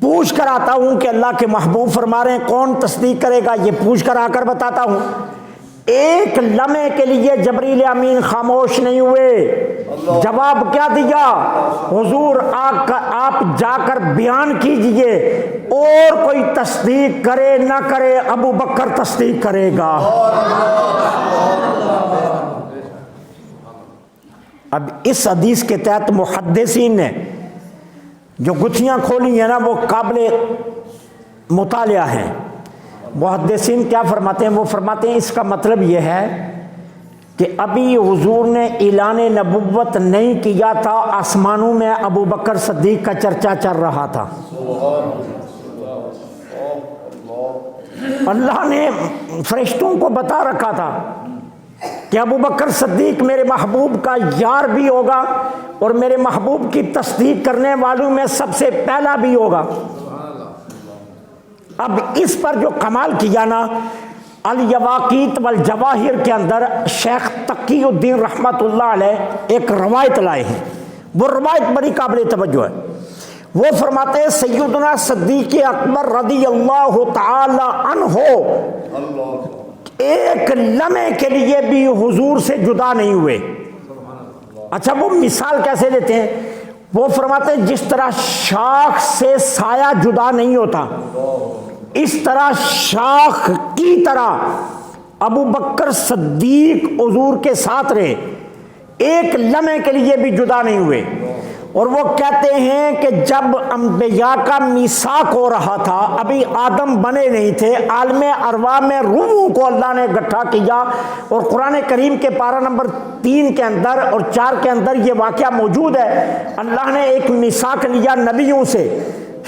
پوچھ کر آتا ہوں کہ اللہ کے محبوب فرما رہے ہیں، کون تصدیق کرے گا، یہ پوچھ کر آ کر بتاتا ہوں۔ ایک لمحے کے لیے جبریل امین خاموش نہیں ہوئے، جواب کیا دیا؟ حضور آپ جا کر بیان کیجئے، اور کوئی تصدیق کرے نہ کرے ابو بکر تصدیق کرے گا۔ اب اس حدیث کے تحت محدثین نے جو گتھیاں کھولی ہیں نا، وہ قابل مطالعہ ہیں۔ محدثین کیا فرماتے ہیں؟ وہ فرماتے ہیں اس کا مطلب یہ ہے کہ ابھی حضور نے اعلان نبوت نہیں کیا تھا، آسمانوں میں ابو بکر صدیق کا چرچا چل رہا تھا۔ اللہ نے فرشتوں کو بتا رکھا تھا کہ ابو بکر صدیق میرے محبوب کا یار بھی ہوگا اور میرے محبوب کی تصدیق کرنے والوں میں سب سے پہلا بھی ہوگا۔ اب اس پر جو کمال کیا نا، الیواقیت والجواہر کے اندر شیخ تقی الدین رحمت اللہ علیہ ایک روایت لائے ہیں، وہ روایت بڑی قابل توجہ ہے۔ وہ فرماتے ہیں سیدنا صدیق اکبر رضی اللہ تعالی عنہ ایک لمحے کے لیے بھی حضور سے جدا نہیں ہوئے۔ اچھا وہ مثال کیسے دیتے ہیں؟ وہ فرماتے ہیں جس طرح شاخ سے سایہ جدا نہیں ہوتا، اس طرح شاخ کی طرح ابو بکر صدیق حضور کے ساتھ رہے، ایک لمحے کے لیے بھی جدا نہیں ہوئے۔ اور وہ کہتے ہیں کہ جب انبیاء کا میثاق ہو رہا تھا، ابھی آدم بنے نہیں تھے، عالم ارواح میں روحوں کو اللہ نے اکٹھا کیا، اور قرآن کریم کے پارہ نمبر 3 کے اندر اور 4 کے اندر یہ واقعہ موجود ہے۔ اللہ نے ایک میثاق لیا نبیوں سے۔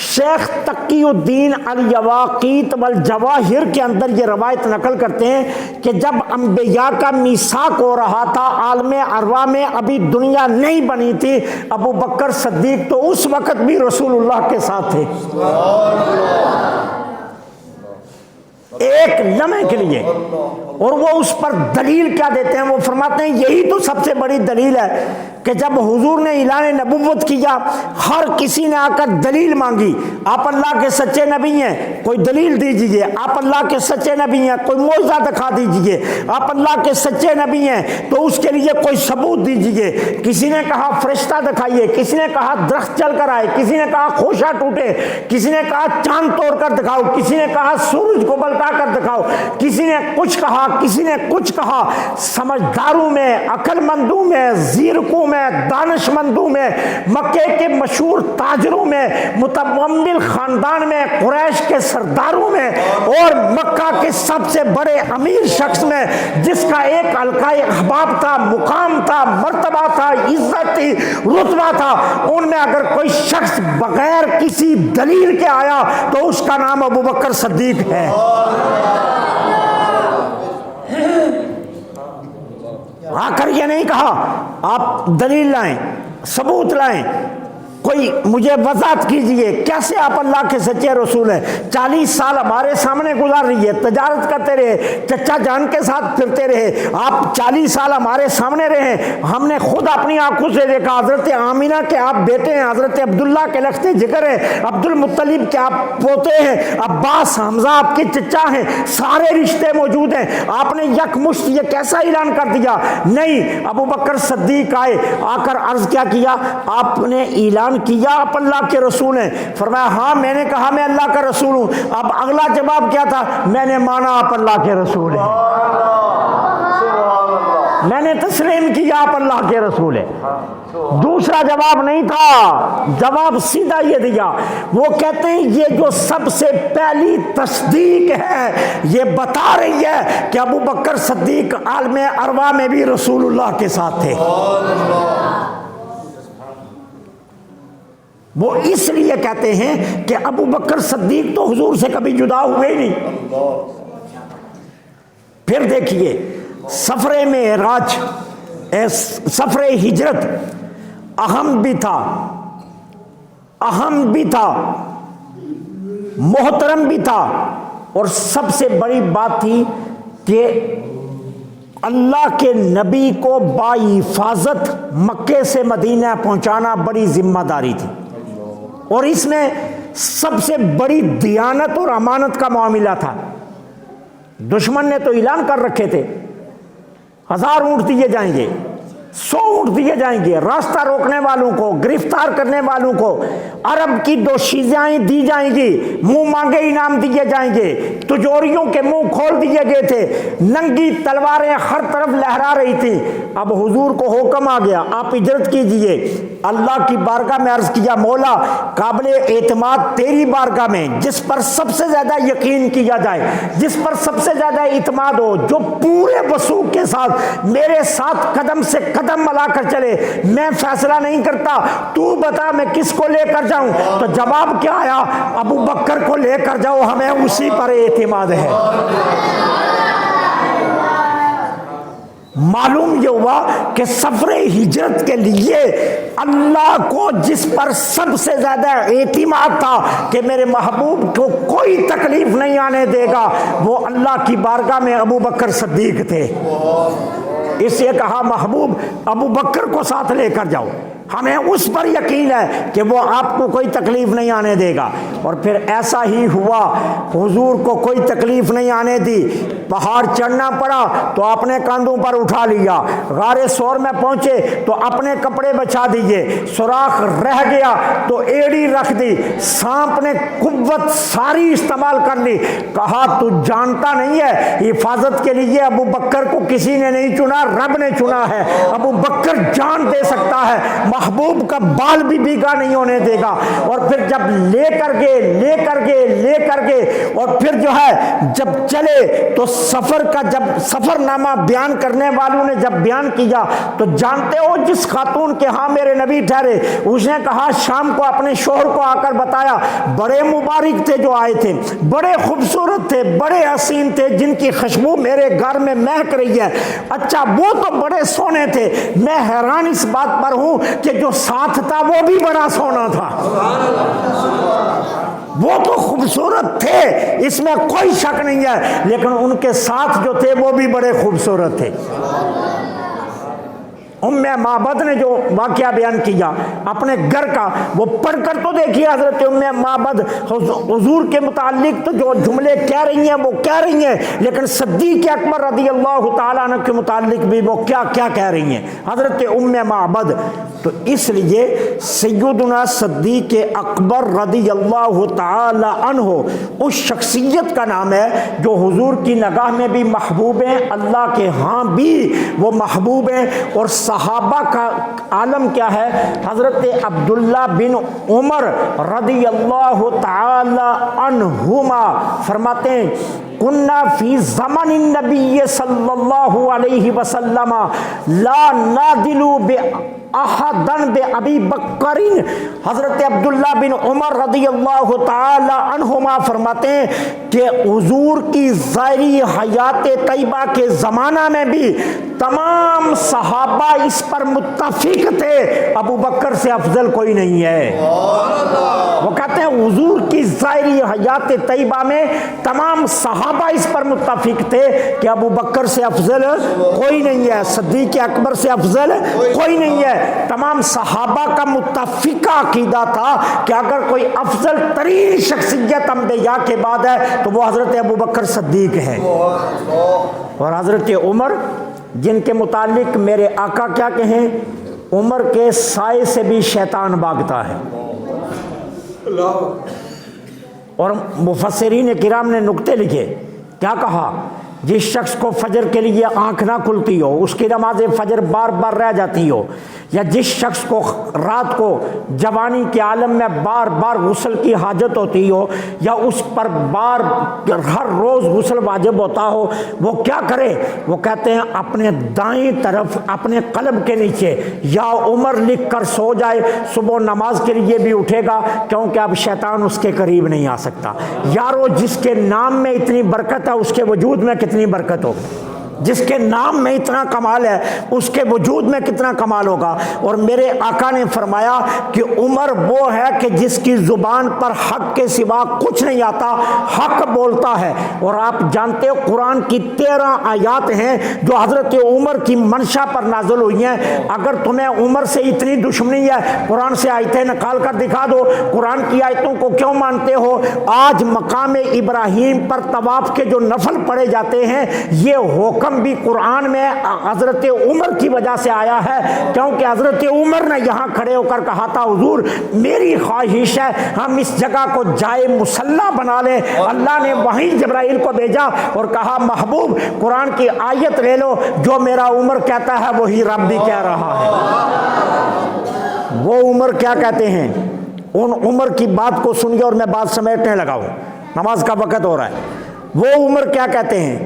شیخ تقی الدین الیواقیت والجواہر کے اندر یہ روایت نقل کرتے ہیں کہ جب انبیاء کا میثاق ہو رہا تھا، عالم ارواح میں ابھی دنیا نہیں بنی تھی، ابو بکر صدیق تو اس وقت بھی رسول اللہ کے ساتھ تھے، ایک لمحے کے لیے۔ اور وہ اس پر دلیل کیا دیتے ہیں؟ وہ فرماتے ہیں یہی تو سب سے بڑی دلیل ہے کہ جب حضور نے اعلان نبوت کیا، ہر کسی نے آ کر دلیل مانگی، آپ اللہ کے سچے نبی ہیں کوئی دلیل دیجئے، آپ اللہ کے سچے نبی ہیں کوئی معجزہ دکھا دیجئے، آپ اللہ کے سچے نبی ہیں تو اس کے لیے کوئی ثبوت دیجئے۔ کسی نے کہا فرشتہ دکھائیے، کسی نے کہا درخت چل کر آئے، کسی نے کہا خوشہ ٹوٹے، کسی نے کہا چاند توڑ کر دکھاؤ، کسی نے کہا سورج کو بلٹا کر دکھاؤ، کسی نے کچھ کہا، کسی نے کچھ کہا۔ سمجھداروں میں، عقل مندوں میں، زیرکوں میں، دانش مندوں میں، مکے کے مشہور تاجروں میں، متومل خاندان میں، قریش کے سرداروں میں، اور مکہ کے سب سے بڑے امیر شخص میں جس کا ایک حلقہ احباب تھا، مقام تھا، مرتبہ تھا، عزت تھی، رتبہ تھا، ان میں اگر کوئی شخص بغیر کسی دلیل کے آیا تو اس کا نام ابو بکر صدیق ہے۔ آ کر یہ نہیں کہا آپ دلیل لائیں، ثبوت لائیں، کوئی مجھے وضاحت کیجئے کیسے آپ اللہ کے سچے رسول ہیں۔ 40 سال ہمارے سامنے گزار رہی ہے، تجارت کرتے رہے، چچا جان کے ساتھ پھرتے رہے، آپ 40 سال ہمارے سامنے رہے، ہم نے خود اپنی آنکھوں سے دیکھا، حضرت آمینہ کے آپ بیٹے ہیں، حضرت عبداللہ کے لخت جگر ہیں، عبد المطلب کے آپ پوتے ہیں، عباس حمزہ آپ کے چچا ہیں، سارے رشتے موجود ہیں، آپ نے یک مشت یہ کیسا اعلان کر دیا؟ نہیں، ابو بکر صدیق آئے، آ کر عرض کیا کیا؟ آپ نے اعلان کیا آپ اللہ کے رسول ہیں؟ فرمایا ہاں میں نے کہا میں اللہ کا رسول ہوں۔ اب اگلا جواب کیا تھا؟ میں نے مانا آپ اللہ کے رسول ہیں، میں نے تسلیم کیا آپ اللہ کے رسول ہیں۔ دوسرا جواب نہیں تھا، جواب سیدھا یہ دیا۔ وہ کہتے ہیں یہ جو سب سے پہلی تصدیق ہے یہ بتا رہی ہے کہ ابو بکر صدیق عالم ارواح میں بھی رسول اللہ کے ساتھ تھے۔ وہ اس لیے کہتے ہیں کہ ابو بکر صدیق تو حضور سے کبھی جدا ہوئے ہی نہیں۔ پھر دیکھیے سفر معراج، سفر ہجرت اہم بھی تھا، محترم بھی تھا، اور سب سے بڑی بات تھی کہ اللہ کے نبی کو باحفاظت مکے سے مدینہ پہنچانا بڑی ذمہ داری تھی، اور اس میں سب سے بڑی دیانت اور امانت کا معاملہ تھا۔ دشمن نے تو اعلان کر رکھے تھے 1000 اونٹ دیے جائیں گے، 100 اونٹ دیے جائیں گے، راستہ روکنے والوں کو، گرفتار کرنے والوں کو عرب کی دوشیزیں دی جائیں گی، منہ مانگے انعام دیے جائیں گے، تجوریوں کے منہ کھول دیے گئے تھے، ننگی تلواریں ہر طرف لہرا رہی تھیں۔ اب حضور کو حکم آ گیا آپ ہجرت کیجئے۔ اللہ کی بارگاہ میں عرض کیا مولا قابل اعتماد تیری بارگاہ میں جس پر سب سے زیادہ یقین کیا جائے، جس پر سب سے زیادہ اعتماد ہو، جو پورے وثوق کے ساتھ میرے ساتھ قدم سے قدم ملا کر چلے، میں فیصلہ نہیں کرتا، تو بتا میں کس کو لے کر جاؤں؟ تو جواب کیا آیا؟ ابو بکر کو لے کر جاؤ، ہمیں اسی پر اعتماد ہے۔ معلوم یہ ہوا کہ سفر ہجرت کے لیے اللہ کو جس پر سب سے زیادہ اعتماد تھا کہ میرے محبوب کو کوئی تکلیف نہیں آنے دے گا، وہ اللہ کی بارگاہ میں ابو بکر صدیق تھے۔ اس لیے کہا محبوب ابو بکر کو ساتھ لے کر جاؤ، ہمیں اس پر یقین ہے کہ وہ آپ کو کوئی تکلیف نہیں آنے دے گا۔ اور پھر ایسا ہی ہوا، حضور کو کوئی تکلیف نہیں آنے دی، پہاڑ چڑھنا پڑا تو اپنے کاندھوں پر اٹھا لیا، غار ثور میں پہنچے تو اپنے کپڑے بچھا دیے، سوراخ رہ گیا تو ایڑی رکھ دی، سانپ نے قوت ساری استعمال کر لی، کہا تو جانتا نہیں ہے حفاظت کے لیے ابو بکر کو کسی نے نہیں چنا، رب نے چنا ہے، ابو بکر جان دے سکتا ہے، محبوب کا بال بھی بھیگا نہیں ہونے دے گا۔ اور پھر جب لے کر گئے اور پھر جو ہے جب چلے تو سفر کا جب سفر نامہ بیان کرنے والوں نے جب بیان کیا تو جانتے ہو جس خاتون کے ہاں میرے نبی ٹھہرے، اس نے کہا شام کو اپنے شوہر کو آ کر بتایا بڑے مبارک تھے جو آئے تھے، بڑے خوبصورت تھے، بڑے حسین تھے، جن کی خوشبو میرے گھر میں مہک رہی ہے۔ اچھا وہ تو بڑے سونے تھے، میں حیران اس بات پر ہوں کہ جو ساتھ تھا وہ بھی بڑا سونا تھا۔ وہ تو خوبصورت تھے، اس میں کوئی شک نہیں ہے، لیکن ان کے ساتھ جو تھے وہ بھی بڑے خوبصورت تھے۔ ام معبد نے جو واقعہ بیان کیا اپنے گھر کا، وہ پڑھ کر تو دیکھیے حضرت ام معبد حضور کے متعلق تو جو جملے کہہ رہی ہیں وہ کہہ رہی ہیں، لیکن صدیق اکبر رضی اللہ تعالیٰ عنہ کے متعلق بھی وہ کیا کیا کہہ رہی ہیں حضرت ام معبد۔ تو اس لیے سیدنا صدیق اکبر رضی اللہ تعالی عنہ اس شخصیت کا نام ہے جو حضور کی نگاہ میں بھی محبوب ہیں، اللہ کے ہاں بھی وہ محبوب ہیں۔ اور صحابہ کا عالم کیا ہے؟ حضرت عبداللہ بن عمر رضی اللہ تعالی عنہما فرماتے ہیں کننا فی زمن النبی صلی اللہ علیہ وسلم لا نادلو احدن بے ابی بکرین۔ حضرت عبداللہ بن عمر رضی اللہ تعالی عنہما فرماتے ہیں کہ حضور کی ظاہری حیات طیبہ کے زمانہ میں بھی تمام صحابہ اس پر متفق تھے ابو بکر سے افضل کوئی نہیں ہے۔ وہ کہتے ہیں حضور کی ظاہری حیات طیبہ میں تمام صحابہ اس پر متفق تھے کہ ابو بکر سے افضل کوئی نہیں ہے، صدیق اکبر سے افضل کوئی نہیں ہے۔ تمام صحابہ کا متفقہ عقیدہ تھا کہ اگر کوئی افضل ترین شخصیت انبیاء کے بعد ہے تو وہ حضرت ابو بکر صدیق ہے۔ اور حضرت عمر جن کے متعلق میرے آقا کیا کہیں، عمر کے سائے سے بھی شیطان بھاگتا ہے۔ اور مفسرین کرام نے نکتے لکھے، کیا کہا؟ جس شخص کو فجر کے لیے آنکھ نہ کھلتی ہو، اس کی نماز فجر بار بار رہ جاتی ہو، یا جس شخص کو رات کو جوانی کے عالم میں بار بار غسل کی حاجت ہوتی ہو، یا اس پر ہر روز غسل واجب ہوتا ہو، وہ کیا کرے؟ وہ کہتے ہیں اپنے دائیں طرف اپنے قلب کے نیچے یا عمر لکھ کر سو جائے، صبح نماز کے لیے بھی اٹھے گا، کیونکہ اب شیطان اس کے قریب نہیں آ سکتا۔ یارو جس کے نام میں اتنی برکت ہے اس کے وجود میں کتنی برکت ہوگی؟ جس کے نام میں اتنا کمال ہے اس کے وجود میں کتنا کمال ہوگا۔ اور میرے آقا نے فرمایا کہ عمر وہ ہے کہ جس کی زبان پر حق کے سوا کچھ نہیں آتا، حق بولتا ہے۔ اور آپ جانتے ہو قرآن کی 13 آیات ہیں جو حضرت عمر کی منشا پر نازل ہوئی ہیں۔ اگر تمہیں عمر سے اتنی دشمنی ہے، قرآن سے آیتیں نکال کر دکھا دو، قرآن کی آیتوں کو کیوں مانتے ہو؟ آج مقام ابراہیم پر طواف کے جو نفل پڑھے جاتے ہیں، یہ حکم بھی قرآن میں حضرت عمر کی وجہ سے آیا ہے، کیونکہ حضرت عمر نے یہاں کھڑے ہو کر کہا تھا حضور میری خواہش ہے ہم اس جگہ کو جائے مصلی بنا لیں۔ اللہ نے وہیں جبرائیل کو بھیجا اور کہا محبوب قرآن کی آیت لے لو، جو میرا عمر کہتا ہے وہی رب بھی کہہ رہا ہے۔ وہ عمر کیا کہتے ہیں؟ ان عمر کی بات کو سنیے اور میں بات سمیٹنے لگا ہوں، نماز کا وقت ہو رہا ہے۔ وہ عمر کیا کہتے ہیں؟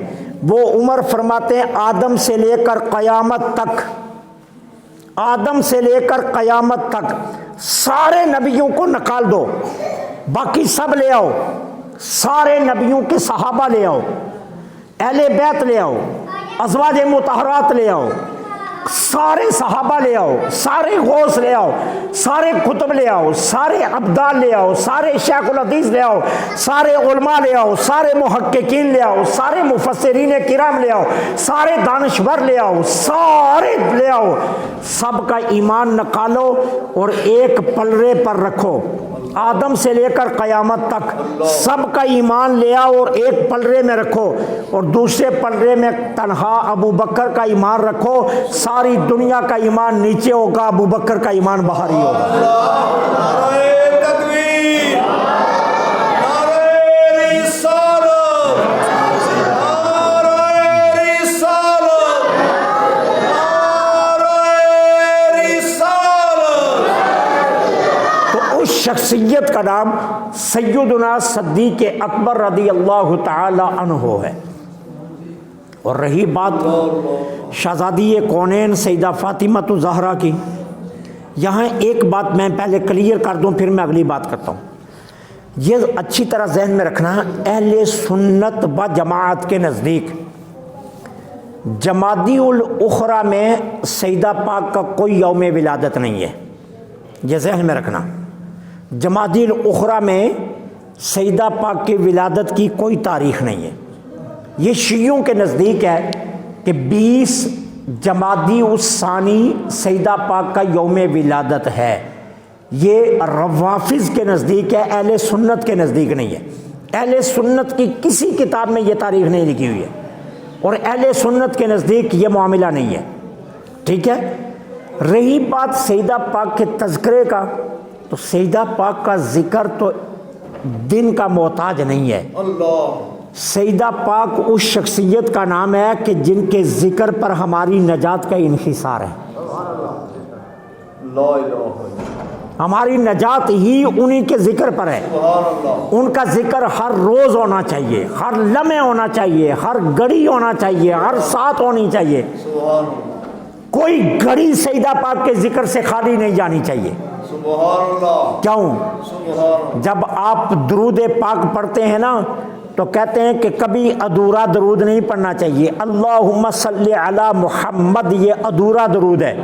وہ عمر فرماتے ہیں آدم سے لے کر قیامت تک، آدم سے لے کر قیامت تک سارے نبیوں کو نکال دو، باقی سب لے آؤ، سارے نبیوں کے صحابہ لے آؤ، اہل بیت لے آؤ، ازواج مطہرات لے آؤ، سارے صحابہ لے آؤ، سارے غوث لے آؤ، سارے کتب لے آؤ، سارے ابدال لے آؤ، سارے شیخ الحدیث لے آؤ، سارے علماء لے آؤ، سارے محققین لے آؤ، سارے مفسرین کرام لے آؤ، سارے دانشور لے آؤ، سارے لے آؤ، سب کا ایمان نکالو اور ایک پلڑے پر رکھو۔ آدم سے لے کر قیامت تک سب کا ایمان لے آؤ اور ایک پلڑے میں رکھو، اور دوسرے پلڑے میں تنہا ابو بکر کا ایمان رکھو۔ ساری دنیا کا ایمان نیچے ہوگا، ابو بکر کا ایمان باہر ہی ہوگا۔ شخصیت کا نام سیدنا صدیق اکبر رضی اللہ تعالی عنہ ہے۔ اور رہی بات شہزادی کونین سیدہ فاطمہ الزہرا کی، یہاں ایک بات میں پہلے کلیئر کر دوں پھر میں اگلی بات کرتا ہوں۔ یہ اچھی طرح ذہن میں رکھنا، اہل سنت و جماعت کے نزدیک جمادی الاخری میں سیدہ پاک کا کوئی یوم ولادت نہیں ہے، یہ ذہن میں رکھنا۔ جمادی الاخری میں سیدہ پاک کی ولادت کی کوئی تاریخ نہیں ہے۔ یہ شیعوں کے نزدیک ہے کہ 20 جمادی الثانی سیدہ پاک کا یوم ولادت ہے۔ یہ روافظ کے نزدیک ہے، اہل سنت کے نزدیک نہیں ہے۔ اہل سنت کی کسی کتاب میں یہ تاریخ نہیں لکھی ہوئی ہے، اور اہل سنت کے نزدیک یہ معاملہ نہیں ہے، ٹھیک ہے۔ رہی بات سیدہ پاک کے تذکرے کا، تو سیدہ پاک کا ذکر تو دن کا محتاج نہیں ہے۔ سیدہ پاک اس شخصیت کا نام ہے کہ جن کے ذکر پر ہماری نجات کا انحصار ہے۔ ہماری نجات ہی انہی کے ذکر پر ہے۔ ان کا ذکر ہر روز ہونا چاہیے، ہر لمحے ہونا چاہیے، ہر گھڑی ہونا چاہیے، ہر ساتھ ہونی چاہیے۔ کوئی گھڑی سیدہ پاک کے ذکر سے خالی نہیں جانی چاہیے۔ کیوں؟ جب آپ درود پاک پڑھتے ہیں نا تو کہتے ہیں کہ کبھی ادھورا درود نہیں پڑھنا چاہیے۔ اللہم صلی علی محمد، یہ ادھورا درود ہے۔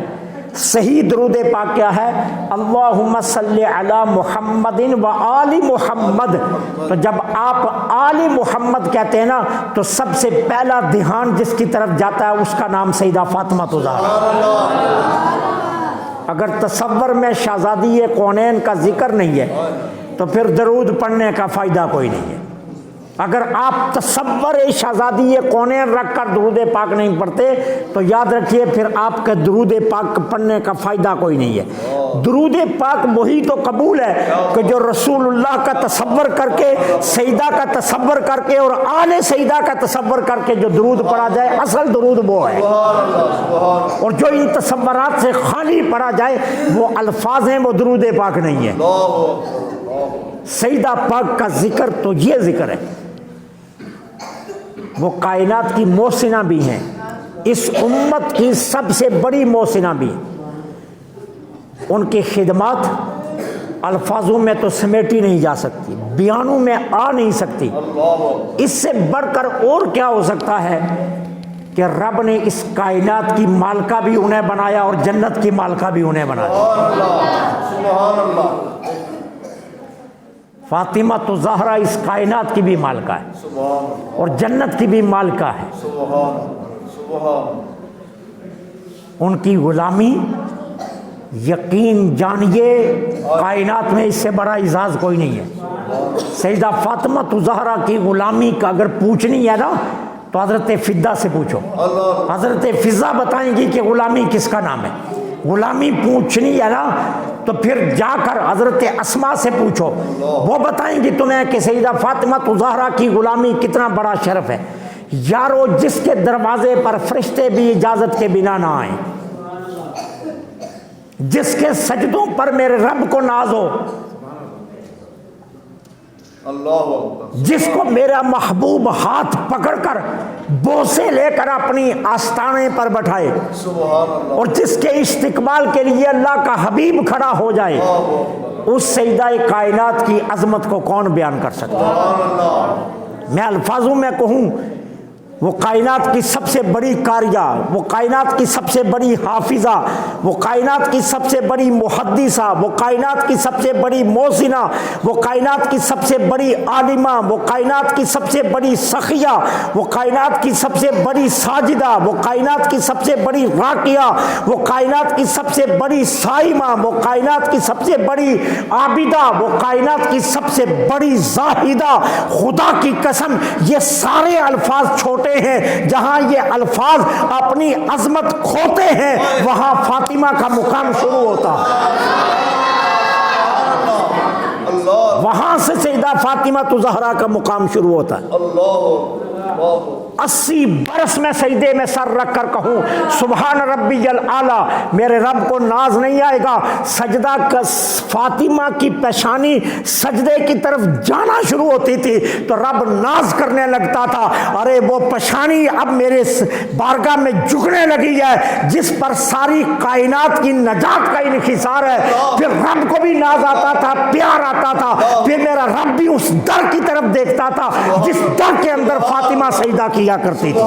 صحیح درود پاک کیا ہے؟ اللہم صلی علی محمد و آل محمد۔ تو جب آپ آل محمد کہتے ہیں نا تو سب سے پہلا دھیان جس کی طرف جاتا ہے اس کا نام سیدہ فاطمہ الزہرا۔ اگر تصور میں شہزادی کونین کا ذکر نہیں ہے تو پھر درود پڑھنے کا فائدہ کوئی نہیں ہے۔ اگر آپ تصور شہزادی کونین رکھ کر درود پاک نہیں پڑھتے تو یاد رکھیے پھر آپ کے درود پاک پڑھنے کا فائدہ کوئی نہیں ہے۔ درود پاک وہی تو قبول ہے کہ جو رسول اللہ کا تصور کر کے، سیدہ کا تصور کر کے اور آل سیدہ کا تصور کر کے جو درود پڑھا جائے، اصل درود وہ ہے۔ اور جو ان تصورات سے خالی پڑھا جائے وہ الفاظ ہیں، وہ درود پاک نہیں ہے۔ سیدہ پاک کا ذکر تو یہ ذکر ہے، وہ کائنات کی محسنہ بھی ہیں، اس امت کی سب سے بڑی محسنہ بھی ہیں۔ ان کی خدمات الفاظوں میں تو سمیٹی نہیں جا سکتی، بیانوں میں آ نہیں سکتی۔ اس سے بڑھ کر اور کیا ہو سکتا ہے کہ رب نے اس کائنات کی مالکہ بھی انہیں بنایا اور جنت کی مالکہ بھی انہیں بنایا۔ فاطمہ تو زہرا اس کائنات کی بھی مالکہ ہے اور جنت کی بھی مالکہ ہے۔ ان کی غلامی یقین جانیے کائنات میں اس سے بڑا اعزاز کوئی نہیں ہے۔ سیدہ فاطمہ تو زہرا کی غلامی کا اگر پوچھنی ہے نا تو حضرت فضہ سے پوچھو، حضرت فضہ بتائیں گی کہ غلامی کس کا نام ہے۔ غلامی پوچھنی ہے نا تو پھر جا کر حضرت اسماء سے پوچھو، وہ بتائیں گی تمہیں کہ سیدہ فاطمہ زہرا کی غلامی کتنا بڑا شرف ہے۔ یارو جس کے دروازے پر فرشتے بھی اجازت کے بنا نہ آئیں، جس کے سجدوں پر میرے رب کو ناز ہو، جس کو میرا محبوب ہاتھ پکڑ کر بوسے لے کر اپنی آستانے پر بٹھائے اور جس کے استقبال کے لیے اللہ کا حبیب کھڑا ہو جائے، اس سیدہ کائنات کی عظمت کو کون بیان کر سکتا ہے؟ میں الفاظوں میں کہوں، وہ کائنات کی سب سے بڑی قاریہ، وہ کائنات کی سب سے بڑی حافظہ، وہ کائنات کی سب سے بڑی محدثہ، وہ کائنات کی سب سے بڑی محسنہ، وہ کائنات کی سب سے بڑی عالمہ، وہ کائنات کی سب سے بڑی سخیہ، وہ کائنات کی سب سے بڑی ساجدہ، وہ کائنات کی سب سے بڑی راکیہ، وہ کائنات کی سب سے بڑی صائمہ، وہ کائنات کی سب سے بڑی عابدہ، وہ کائنات کی سب سے بڑی زاہدہ۔ خدا کی قسم یہ سارے الفاظ چھوٹے ہیں، جہاں یہ الفاظ اپنی عظمت کھوتے ہیں وہاں فاطمہ کا مقام شروع ہوتا، وہاں سے سیدہ فاطمہ زہرا کا مقام شروع ہوتا ہے۔ 80 برس میں سجدے میں سر رکھ کر کہوں سبحان ربی الاعلیٰ، میرے رب کو ناز نہیں آئے گا۔ سجدہ کا فاطمہ کی پیشانی سجدے کی طرف جانا شروع ہوتی تھی تو رب ناز کرنے لگتا تھا، ارے وہ پیشانی اب میرے بارگاہ میں جھکنے لگی ہے جس پر ساری کائنات کی نجات کا انحصار ہے۔ پھر رب کو بھی ناز آتا تھا، پیار آتا تھا، پھر میرا رب بھی اس در کی طرف دیکھتا تھا جس در کے اندر فاطمہ سجدہ کیا کرتی تھی۔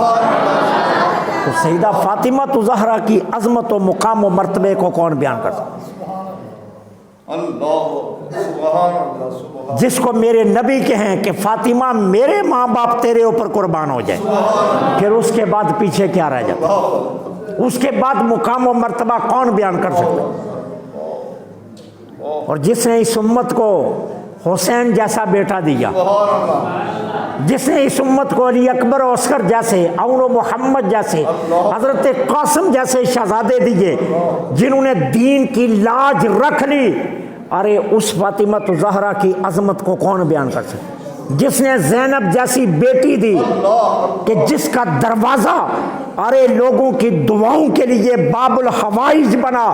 تو سیدہ فاطمہ زہرا کی عظمت و مقام و مرتبے کو کون بیان کر سکتا؟ جس کو میرے نبی کہیں کہ فاطمہ میرے ماں باپ تیرے اوپر قربان ہو جائے، پھر اس کے بعد پیچھے کیا رہ جاتا؟ اس کے بعد مقام و مرتبہ کون بیان کر سکتا؟ اور جس نے اس امت کو حسین جیسا بیٹا دیا، جس نے اس امت کو علی اکبر و اصغر جیسے، عون و محمد جیسے، حضرت قاسم جیسے شہزادے دیے جنہوں نے دین کی لاج رکھ لی، ارے اس فاطمہ زہرا کی عظمت کو کون بیان کر سکتا؟ جس نے زینب جیسی بیٹی دی کہ جس کا دروازہ ارے لوگوں کی دعاؤں کے لیے باب الحوائج بنا،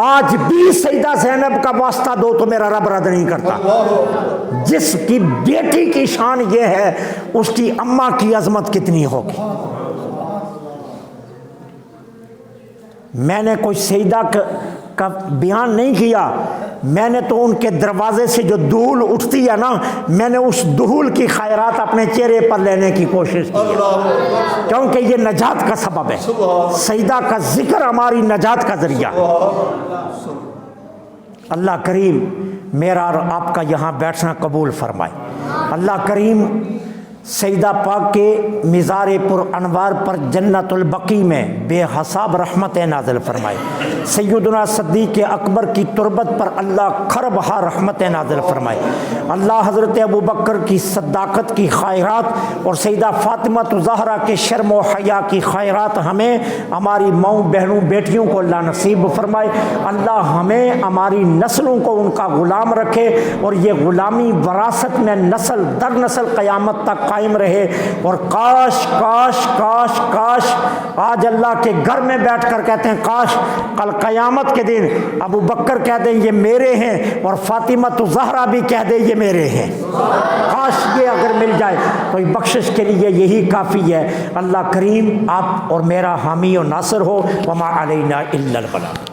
آج بھی سیدہ زینب کا واسطہ دو تو میرا رب رد نہیں کرتا۔ جس کی بیٹی کی شان یہ ہے، اس کی اماں کی عظمت کتنی ہوگی؟ میں نے کوئی سیدہ کا بیان نہیں کیا، میں نے تو ان کے دروازے سے جو دھول اٹھتی ہے نا، میں نے اس دھول کی خیرات اپنے چہرے پر لینے کی کوشش کی، کیونکہ یہ نجات کا سبب ہے۔ سیدہ کا ذکر ہماری نجات کا ذریعہ۔ اللہ کریم میرا اور آپ کا یہاں بیٹھنا قبول فرمائے۔ اللہ کریم سیدہ پاک کے مزار پر انوار پر جنت البقیع میں بے حساب رحمتیں نازل فرمائے، سیدنا صدیق اکبر کی تربت پر اللہ کھربہا رحمتیں نازل فرمائے، اللہ حضرت ابوبکر کی صداقت کی خیرات اور سیدہ فاطمہ زہرا کے شرم و حیا کی خیرات ہمیں، ہماری ماؤں بہنوں بیٹیوں کو اللہ نصیب فرمائے، اللہ ہمیں ہماری نسلوں کو ان کا غلام رکھے اور یہ غلامی وراثت میں نسل در نسل قیامت تک قائم رہے۔ اور کاش کاش کاش کاش آج اللہ کے گھر میں بیٹھ کر کہتے ہیں کاش کل قیامت کے دن ابو بکر کہہ دیں یہ میرے ہیں اور فاطمہ زہرا بھی کہہ دیں یہ میرے ہیں، کاش یہ اگر مل جائے تو بخشش کے لیے یہی کافی ہے۔ اللہ کریم آپ اور میرا حامی و ناصر ہو، وما علینا الا البلاغ۔